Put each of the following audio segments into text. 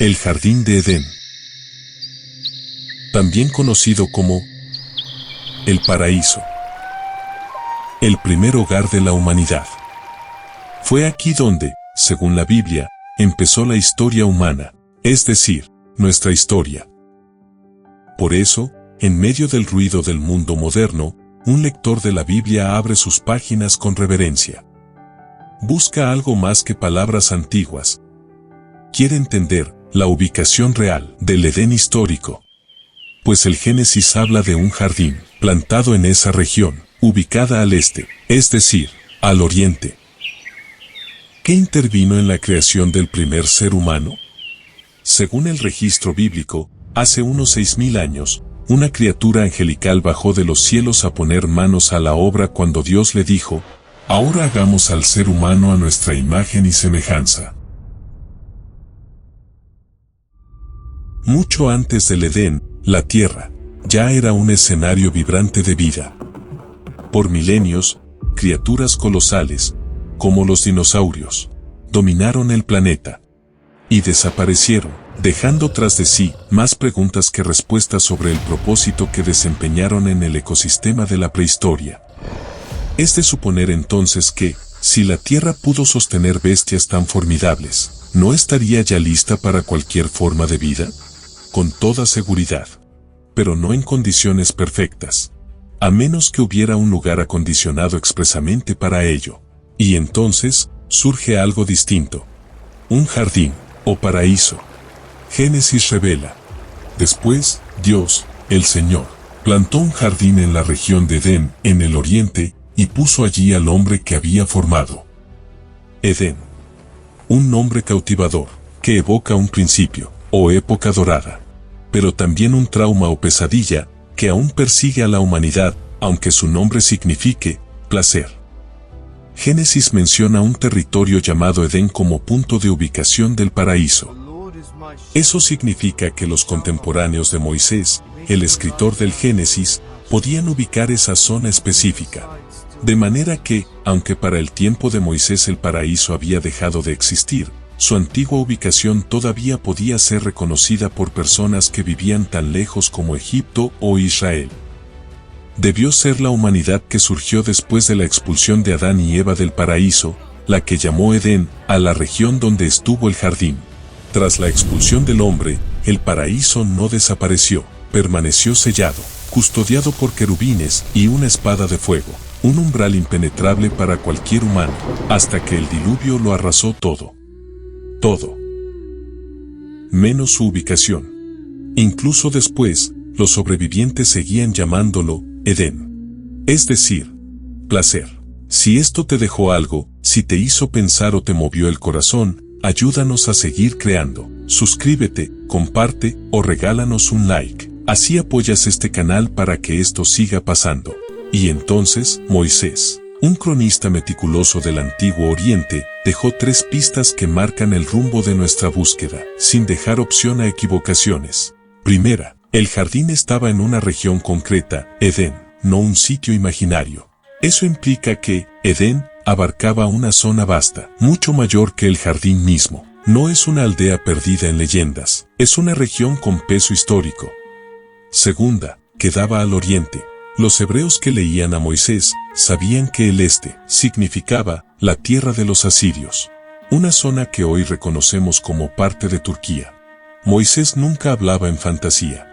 El Jardín de Edén, también conocido como el paraíso, el primer hogar de la humanidad. Fue aquí donde, según la Biblia, empezó la historia humana, es decir, nuestra historia. Por eso, en medio del ruido del mundo moderno, un lector de la Biblia abre sus páginas con reverencia. Busca algo más que palabras antiguas. Quiere entender la ubicación real del Edén histórico. Pues el Génesis habla de un jardín plantado en esa región, ubicada al este, es decir, al oriente. ¿Qué intervino en la creación del primer ser humano? Según el registro bíblico, hace unos 6000 años, una criatura angelical bajó de los cielos a poner manos a la obra cuando Dios le dijo: ahora hagamos al ser humano a nuestra imagen y semejanza. Mucho antes del Edén, la tierra ya era un escenario vibrante de vida. Por milenios, criaturas colosales, como los dinosaurios, dominaron el planeta y desaparecieron, dejando tras de sí más preguntas que respuestas sobre el propósito que desempeñaron en el ecosistema de la prehistoria. Es de suponer entonces que, si la Tierra pudo sostener bestias tan formidables, ¿no estaría ya lista para cualquier forma de vida? Con toda seguridad. Pero no en condiciones perfectas. A menos que hubiera un lugar acondicionado expresamente para ello. Y entonces, surge algo distinto. Un jardín, o paraíso. Génesis revela. Después, Dios, el Señor, plantó un jardín en la región de Edén, en el oriente, y puso allí al hombre que había formado. Edén. Un nombre cautivador, que evoca un principio, o época dorada. Pero también un trauma o pesadilla, que aún persigue a la humanidad, aunque su nombre signifique placer. Génesis menciona un territorio llamado Edén como punto de ubicación del paraíso. Eso significa que los contemporáneos de Moisés, el escritor del Génesis, podían ubicar esa zona específica. De manera que, aunque para el tiempo de Moisés el paraíso había dejado de existir, su antigua ubicación todavía podía ser reconocida por personas que vivían tan lejos como Egipto o Israel. Debió ser la humanidad que surgió después de la expulsión de Adán y Eva del paraíso, la que llamó Edén a la región donde estuvo el jardín. Tras la expulsión del hombre, el paraíso no desapareció, permaneció sellado, custodiado por querubines y una espada de fuego, un umbral impenetrable para cualquier humano, hasta que el diluvio lo arrasó todo. Todo. Menos su ubicación. Incluso después, los sobrevivientes seguían llamándolo Edén. Es decir, placer. Si esto te dejó algo, si te hizo pensar o te movió el corazón, ayúdanos a seguir creando. Suscríbete, comparte o regálanos un like. Así apoyas este canal para que esto siga pasando. Y entonces, Moisés, un cronista meticuloso del Antiguo Oriente, dejó 3 pistas que marcan el rumbo de nuestra búsqueda, sin dejar opción a equivocaciones. Primera, el jardín estaba en una región concreta, Edén, no un sitio imaginario. Eso implica que Edén abarcaba una zona vasta, mucho mayor que el jardín mismo. No es una aldea perdida en leyendas, es una región con peso histórico. Segunda, quedaba al oriente. Los hebreos que leían a Moisés sabían que el este significaba la tierra de los asirios, una zona que hoy reconocemos como parte de Turquía. Moisés nunca hablaba en fantasía.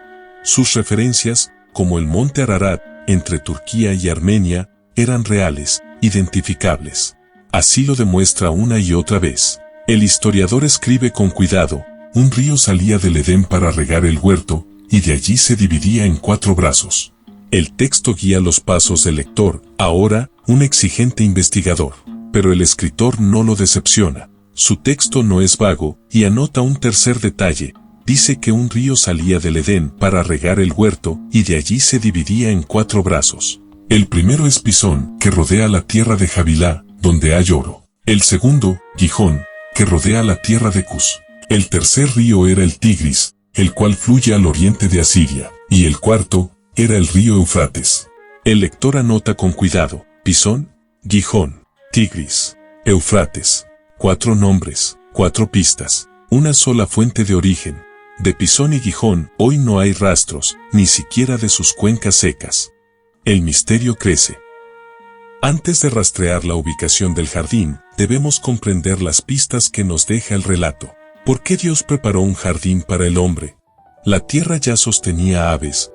Sus referencias, como el monte Ararat, entre Turquía y Armenia, eran reales, identificables. Así lo demuestra una y otra vez. El historiador escribe con cuidado: un río salía del Edén para regar el huerto, y de allí se dividía en 4 brazos. El texto guía los pasos del lector, ahora, un exigente investigador. Pero el escritor no lo decepciona. Su texto no es vago, y anota un tercer detalle. Dice que un río salía del Edén para regar el huerto, y de allí se dividía en 4 brazos. El primero es Pisón, que rodea la tierra de Havilá, donde hay oro. El segundo, Gihón, que rodea la tierra de Cus. El tercer río era el Tigris, el cual fluye al oriente de Asiria. Y el cuarto, era el río Eufrates. El lector anota con cuidado: Pisón, Gihón, Tigris, Eufrates. 4 nombres, 4 pistas. una sola fuente de origen. De Pisón y Gijón hoy no hay rastros, ni siquiera de sus cuencas secas. El misterio crece. Antes de rastrear la ubicación del jardín, debemos comprender las pistas que nos deja el relato. ¿Por qué Dios preparó un jardín para el hombre? La tierra ya sostenía aves,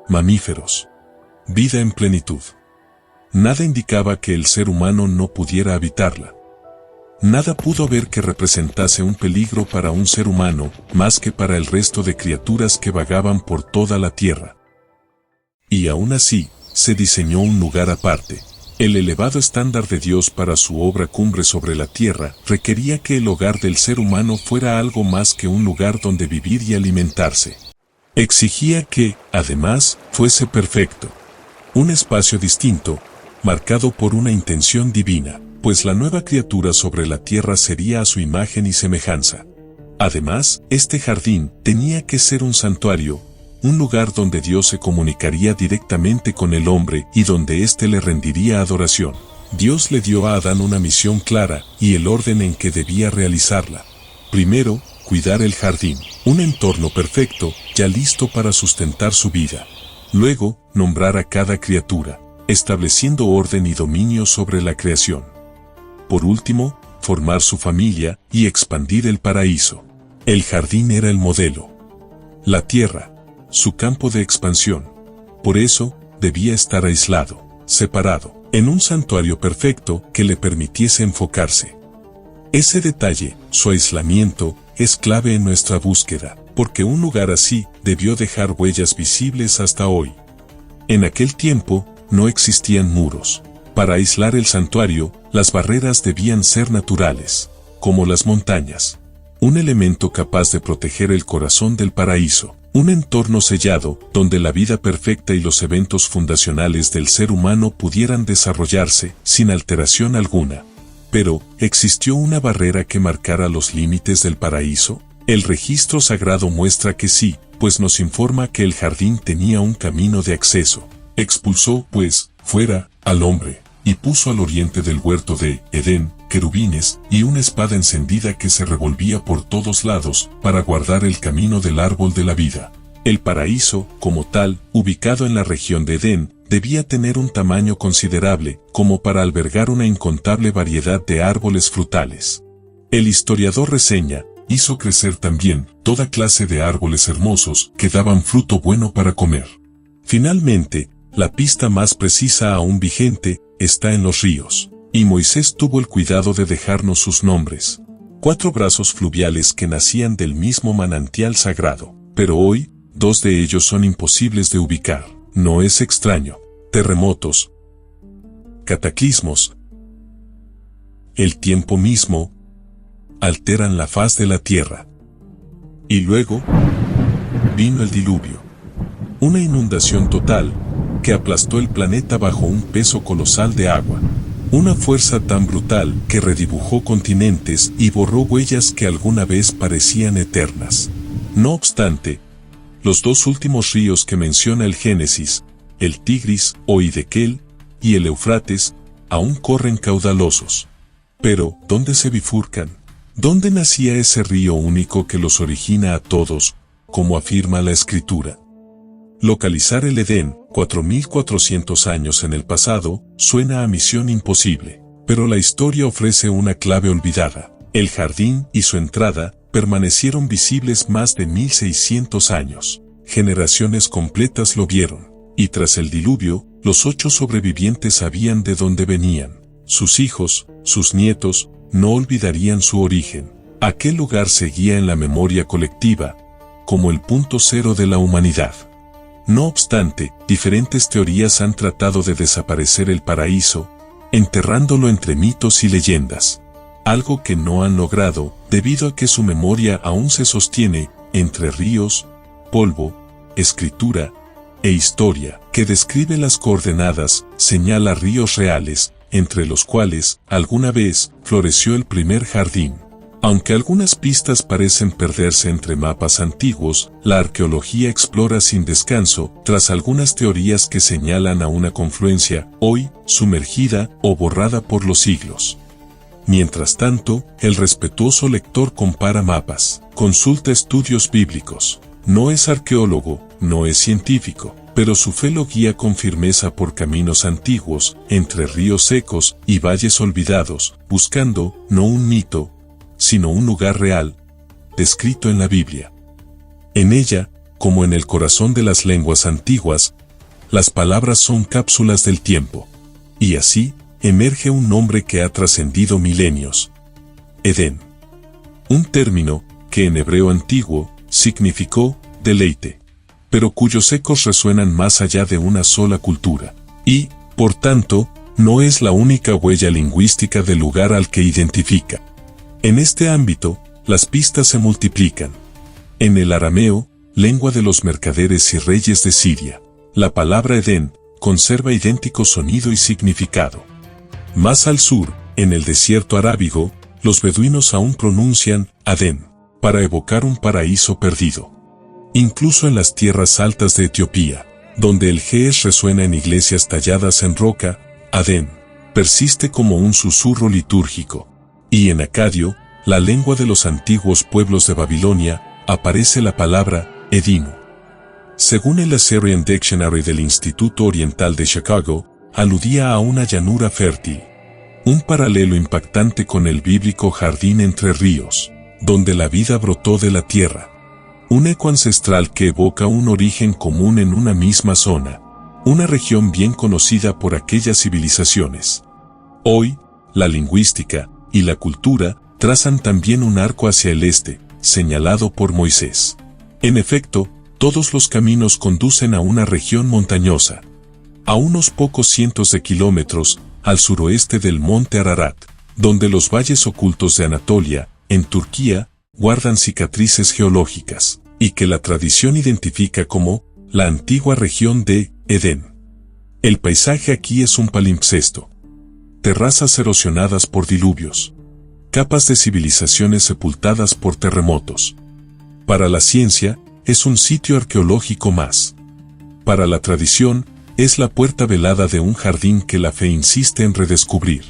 mamíferos, vida en plenitud. Nada indicaba que el ser humano no pudiera habitarla. Nada pudo haber que representase un peligro para un ser humano, más que para el resto de criaturas que vagaban por toda la tierra. Y aún así, se diseñó un lugar aparte. El elevado estándar de Dios para su obra cumbre sobre la tierra requería que el hogar del ser humano fuera algo más que un lugar donde vivir y alimentarse. Exigía que, además, fuese perfecto. Un espacio distinto, marcado por una intención divina, pues la nueva criatura sobre la tierra sería a su imagen y semejanza. Además, este jardín tenía que ser un santuario, un lugar donde Dios se comunicaría directamente con el hombre y donde éste le rendiría adoración. Dios le dio a Adán una misión clara y el orden en que debía realizarla. Primero, cuidar el jardín, un entorno perfecto, ya listo para sustentar su vida. Luego, nombrar a cada criatura, estableciendo orden y dominio sobre la creación. Por último, formar su familia y expandir el paraíso. El jardín era el modelo. La tierra, su campo de expansión. Por eso, debía estar aislado, separado, en un santuario perfecto que le permitiese enfocarse. Ese detalle, su aislamiento, es clave en nuestra búsqueda, porque un lugar así debió dejar huellas visibles hasta hoy. En aquel tiempo, no existían muros. Para aislar el santuario, las barreras debían ser naturales, como las montañas. Un elemento capaz de proteger el corazón del paraíso. Un entorno sellado, donde la vida perfecta y los eventos fundacionales del ser humano pudieran desarrollarse sin alteración alguna. Pero, ¿existió una barrera que marcara los límites del paraíso? El registro sagrado muestra que sí, pues nos informa que el jardín tenía un camino de acceso. Expulsó, pues, fuera, al hombre, y puso al oriente del huerto de Edén, querubines, y una espada encendida que se revolvía por todos lados, para guardar el camino del árbol de la vida. El paraíso, como tal, ubicado en la región de Edén, debía tener un tamaño considerable, como para albergar una incontable variedad de árboles frutales. El historiador reseña, hizo crecer también toda clase de árboles hermosos que daban fruto bueno para comer. Finalmente, la pista más precisa aún vigente, está en los ríos. Y Moisés tuvo el cuidado de dejarnos sus nombres. 4 brazos fluviales que nacían del mismo manantial sagrado, pero hoy, 2 de ellos son imposibles de ubicar. No es extraño. Terremotos, cataclismos, el tiempo mismo, alteran la faz de la tierra. Y luego, vino el diluvio. Una inundación total, que aplastó el planeta bajo un peso colosal de agua. Una fuerza tan brutal que redibujó continentes y borró huellas que alguna vez parecían eternas. No obstante, los 2 últimos ríos que menciona el Génesis, el Tigris o Hiddekel, y el Éufrates, aún corren caudalosos. Pero, ¿dónde se bifurcan? ¿Dónde nacía ese río único que los origina a todos, como afirma la Escritura? Localizar el Edén, 4400 años en el pasado, suena a misión imposible, pero la historia ofrece una clave olvidada. El jardín y su entrada permanecieron visibles más de 1600 años. Generaciones completas lo vieron, y tras el diluvio, los 8 sobrevivientes sabían de dónde venían. Sus hijos, sus nietos, no olvidarían su origen. Aquel lugar seguía en la memoria colectiva, como el punto cero de la humanidad. No obstante, diferentes teorías han tratado de desaparecer el paraíso, enterrándolo entre mitos y leyendas. Algo que no han logrado, debido a que su memoria aún se sostiene entre ríos, polvo, escritura e historia, que describe las coordenadas, señala ríos reales, entre los cuales, alguna vez, floreció el primer jardín. Aunque algunas pistas parecen perderse entre mapas antiguos, la arqueología explora sin descanso, tras algunas teorías que señalan a una confluencia, hoy, sumergida o borrada por los siglos. Mientras tanto, el respetuoso lector compara mapas, consulta estudios bíblicos. No es arqueólogo, no es científico, pero su fe lo guía con firmeza por caminos antiguos, entre ríos secos y valles olvidados, buscando, no un mito, sino un lugar real, descrito en la Biblia. En ella, como en el corazón de las lenguas antiguas, las palabras son cápsulas del tiempo. Y así, emerge un nombre que ha trascendido milenios. Edén. Un término que en hebreo antiguo significó deleite, pero cuyos ecos resuenan más allá de una sola cultura. Y, por tanto, no es la única huella lingüística del lugar al que identifica. En este ámbito, las pistas se multiplican. En el arameo, lengua de los mercaderes y reyes de Siria, la palabra Edén conserva idéntico sonido y significado. Más al sur, en el desierto arábigo, los beduinos aún pronuncian Adén, para evocar un paraíso perdido. Incluso en las tierras altas de Etiopía, donde el Ge'ez resuena en iglesias talladas en roca, Adén persiste como un susurro litúrgico. Y en acadio, la lengua de los antiguos pueblos de Babilonia, aparece la palabra Edino. Según el Assyrian Dictionary del Instituto Oriental de Chicago, aludía a una llanura fértil. Un paralelo impactante con el bíblico jardín entre ríos, donde la vida brotó de la tierra. Un eco ancestral que evoca un origen común en una misma zona, una región bien conocida por aquellas civilizaciones. Hoy, la lingüística y la cultura trazan también un arco hacia el este, señalado por Moisés. En efecto, todos los caminos conducen a una región montañosa. A unos pocos cientos de kilómetros, al suroeste del monte Ararat, donde los valles ocultos de Anatolia, en Turquía, guardan cicatrices geológicas, y que la tradición identifica como la antigua región de Edén. El paisaje aquí es un palimpsesto. Terrazas erosionadas por diluvios. Capas de civilizaciones sepultadas por terremotos. Para la ciencia, es un sitio arqueológico más. Para la tradición, es la puerta velada de un jardín que la fe insiste en redescubrir.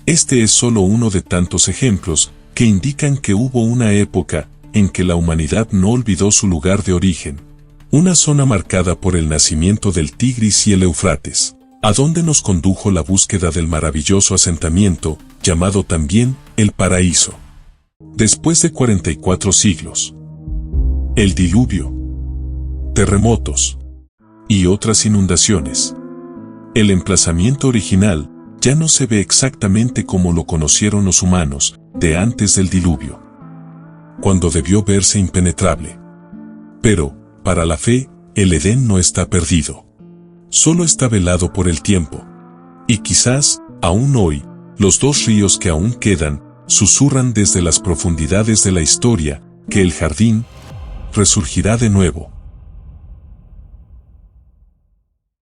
Este es solo uno de tantos ejemplos que indican que hubo una época en que la humanidad no olvidó su lugar de origen, una zona marcada por el nacimiento del Tigris y el Éufrates, a donde nos condujo la búsqueda del maravilloso asentamiento, llamado también el paraíso. Después de 44 siglos, el diluvio, terremotos y otras inundaciones, el emplazamiento original ya no se ve exactamente como lo conocieron los humanos de antes del diluvio, cuando debió verse impenetrable. Pero, para la fe, el Edén no está perdido. Solo está velado por el tiempo. Y quizás, aún hoy, los dos ríos que aún quedan, susurran desde las profundidades de la historia, que el jardín resurgirá de nuevo.